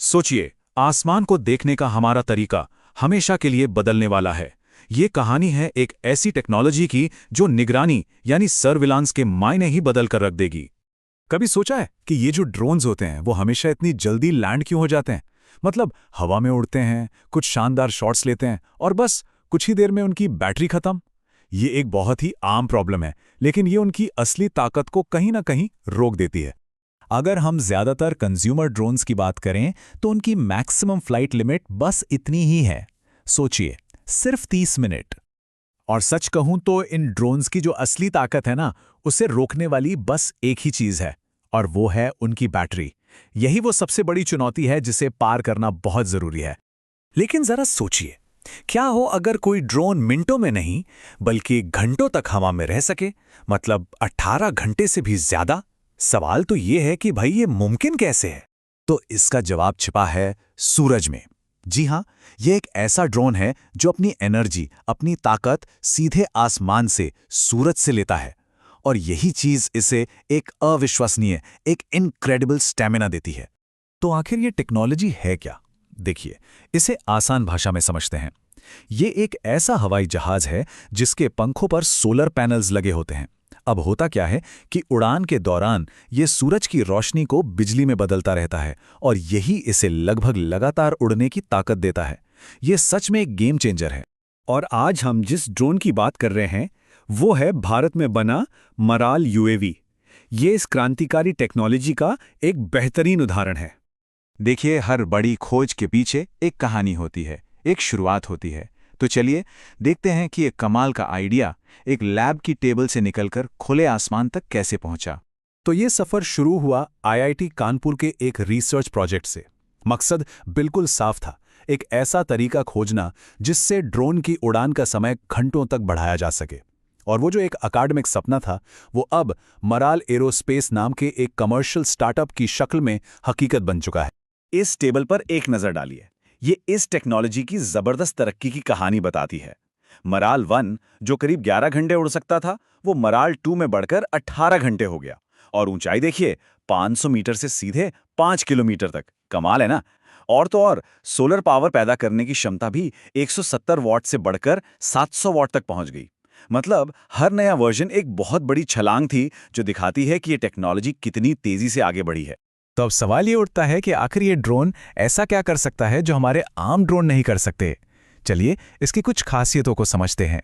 सोचिए, आसमान को देखने का हमारा तरीका हमेशा के लिए बदलने वाला है। ये कहानी है एक ऐसी टेक्नोलॉजी की जो निगरानी यानी सर्विलांस के मायने ही बदल कर रख देगी। कभी सोचा है कि ये जो ड्रोन्स होते हैं वो हमेशा इतनी जल्दी लैंड क्यों हो जाते हैं? मतलब हवा में उड़ते हैं, कुछ शानदार शॉट्स लेते हैं और बस कुछ ही देर में उनकी बैटरी खत्म। ये एक बहुत ही आम प्रॉब्लम है, लेकिन ये उनकी असली ताकत को कहीं ना कहीं रोक देती है। अगर हम ज्यादातर कंज्यूमर ड्रोन्स की बात करें तो उनकी मैक्सिमम फ्लाइट लिमिट बस इतनी ही है। सोचिए, सिर्फ 30 मिनट। और सच कहूं तो इन ड्रोन्स की जो असली ताकत है ना, उसे रोकने वाली बस एक ही चीज है, और वो है उनकी बैटरी। यही वो सबसे बड़ी चुनौती है जिसे पार करना बहुत जरूरी है। लेकिन जरा सोचिए, क्या हो अगर कोई ड्रोन मिनटों में नहीं बल्कि घंटों तक हवा में रह सके, मतलब 18 घंटे से भी ज्यादा। सवाल तो ये है कि भाई ये मुमकिन कैसे है? तो इसका जवाब छिपा है सूरज में। जी हां, ये एक ऐसा ड्रोन है जो अपनी एनर्जी, अपनी ताकत सीधे आसमान से, सूरज से लेता है। और यही चीज इसे एक अविश्वसनीय, एक इनक्रेडिबल स्टैमिना देती है। तो आखिर ये टेक्नोलॉजी है क्या? देखिए, इसे आसान भाषा में समझते हैं। ये एक ऐसा हवाई जहाज है जिसके पंखों पर सोलर पैनल्स लगे होते हैं। अब होता क्या है कि उड़ान के दौरान ये सूरज की रोशनी को बिजली में बदलता रहता है, और यही इसे लगभग लगातार उड़ने की ताकत देता है। ये सच में एक गेम चेंजर है। और आज हम जिस ड्रोन की बात कर रहे हैं वो है भारत में बना मराल यूएवी। ये इस क्रांतिकारी टेक्नोलॉजी का एक बेहतरीन उदाहरण है। देखिए, हर बड़ी खोज के पीछे एक कहानी होती है, एक शुरुआत होती है। तो चलिए देखते हैं कि एक कमाल का आइडिया एक लैब की टेबल से निकलकर खुले आसमान तक कैसे पहुंचा। तो ये सफर शुरू हुआ आईआईटी कानपुर के एक रिसर्च प्रोजेक्ट से। मकसद बिल्कुल साफ था, एक ऐसा तरीका खोजना जिससे ड्रोन की उड़ान का समय घंटों तक बढ़ाया जा सके। और वो जो एक अकादमिक सपना था, वो अब मराल एरोस्पेस नाम के एक कमर्शियल स्टार्टअप की शक्ल में हकीकत बन चुका है। इस टेबल पर एक नजर डालिए। ये इस टेक्नोलॉजी की जबरदस्त तरक्की की कहानी बताती है। मराल 1 जो करीब 11 घंटे उड़ सकता था, वो मराल 2 में बढ़कर 18 घंटे हो गया। और ऊंचाई देखिए, 500 मीटर से सीधे 5 किलोमीटर तक। कमाल है ना? और तो और सोलर पावर पैदा करने की क्षमता भी 170 वॉट से बढ़कर 700 वॉट तक पहुंच गई। मतलब हर नया वर्जन एक बहुत बड़ी छलांग थी, जो दिखाती है कि ये टेक्नोलॉजी कितनी तेजी से आगे बढ़ी है। तो अब सवाल ये उठता है कि आखिर ये ड्रोन ऐसा क्या कर सकता है जो हमारे आम ड्रोन नहीं कर सकते। चलिए इसकी कुछ खासियतों को समझते हैं।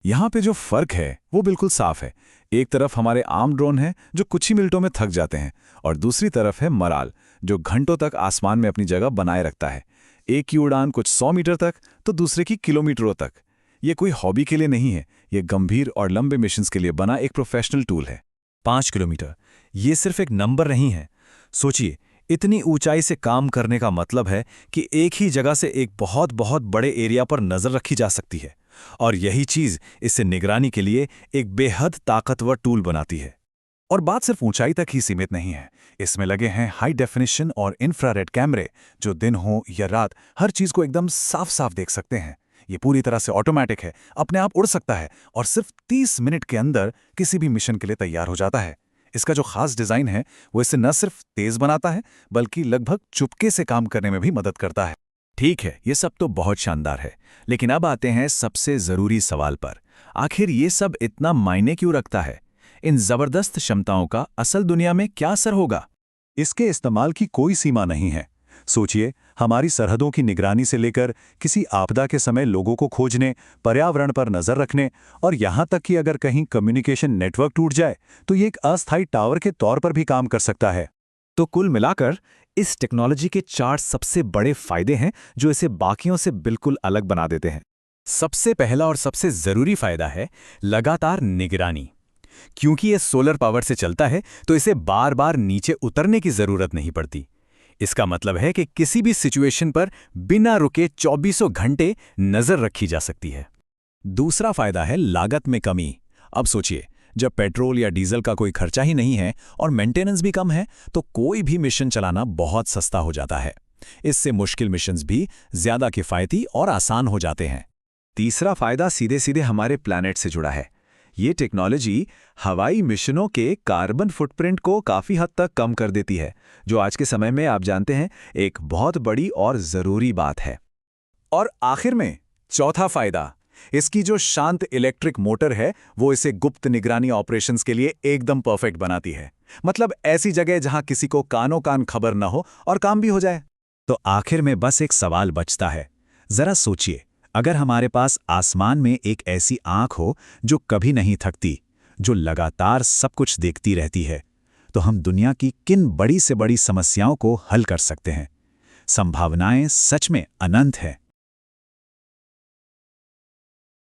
यहाँ पे जो फर्क है वो बिल्कुल साफ है। एक तरफ हमारे आम ड्रोन हैं जो कुछ ही मिनटों में थक जाते हैं, और दूसरी तरफ है मराल जो घंटों तक आसमान में अपनी जगह बनाए रखता है। एक की उड़ान कुछ 100 मीटर तक तो दूसरे की किलोमीटरों तक। ये कोई हॉबी के लिए नहीं है, ये गंभीर और लंबे मिशंस के लिए बना एक प्रोफेशनल टूल है। 5 किलोमीटर, ये सिर्फ एक नंबर नहीं है। सोचिए, इतनी ऊंचाई से काम करने का मतलब है कि एक ही जगह से एक बहुत बहुत बड़े एरिया पर नजर रखी जा सकती है, और यही चीज इसे निगरानी के लिए एक बेहद ताकतवर टूल बनाती है। और बात सिर्फ ऊंचाई तक ही सीमित नहीं है। इसमें लगे हैं हाई डेफिनेशन और इंफ्रारेड कैमरे जो दिन हो या रात हर चीज को एकदम साफ साफ देख सकते हैं। ये पूरी तरह से ऑटोमेटिक है, अपने आप उड़ सकता है, और सिर्फ 30 मिनट के अंदर किसी भी मिशन के लिए तैयार हो जाता है। इसका जो खास डिजाइन है वो इसे न सिर्फ तेज बनाता है बल्कि लगभग चुपके से काम करने में भी मदद करता है। ठीक है, ये सब तो बहुत शानदार है, लेकिन अब आते हैं सबसे जरूरी सवाल पर। आखिर ये सब इतना मायने क्यों रखता है? इन जबरदस्त क्षमताओं का असल दुनिया में क्या असर होगा? इसके इस्तेमाल की कोई सीमा नहीं है। सोचिए, हमारी सरहदों की निगरानी से लेकर किसी आपदा के समय लोगों को खोजने, पर्यावरण पर नजर रखने, और यहां तक कि अगर कहीं कम्युनिकेशन नेटवर्क टूट जाए तो ये एक अस्थायी टावर के तौर पर भी काम कर सकता है। तो कुल मिलाकर इस टेक्नोलॉजी के 4 सबसे बड़े फायदे हैं जो इसे बाकियों से बिल्कुल अलग बना देते हैं। सबसे पहला और सबसे जरूरी फायदा है लगातार निगरानी। क्योंकि ये सोलर पावर से चलता है तो इसे बार बार नीचे उतरने की जरूरत नहीं पड़ती। इसका मतलब है कि किसी भी सिचुएशन पर बिना रुके 24 घंटे नजर रखी जा सकती है। दूसरा फायदा है लागत में कमी। अब सोचिए, जब पेट्रोल या डीजल का कोई खर्चा ही नहीं है और मेंटेनेंस भी कम है, तो कोई भी मिशन चलाना बहुत सस्ता हो जाता है। इससे मुश्किल मिशंस भी ज्यादा किफायती और आसान हो जाते हैं। तीसरा फायदा सीधे सीधे हमारे प्लैनेट से जुड़ा है। ये टेक्नोलॉजी हवाई मिशनों के कार्बन फुटप्रिंट को काफ़ी हद तक कम कर देती है, जो आज के समय में आप जानते हैं एक बहुत बड़ी और ज़रूरी बात है। और आखिर में चौथा फायदा, इसकी जो शांत इलेक्ट्रिक मोटर है वो इसे गुप्त निगरानी ऑपरेशंस के लिए एकदम परफेक्ट बनाती है। मतलब ऐसी जगह जहां किसी को कानो कान खबर न हो और काम भी हो जाए। तो आखिर में बस एक सवाल बचता है। जरा सोचिए, अगर हमारे पास आसमान में एक ऐसी आंख हो जो कभी नहीं थकती, जो लगातार सब कुछ देखती रहती है, तो हम दुनिया की किन बड़ी से बड़ी समस्याओं को हल कर सकते हैं। संभावनाएं सच में अनंत हैं।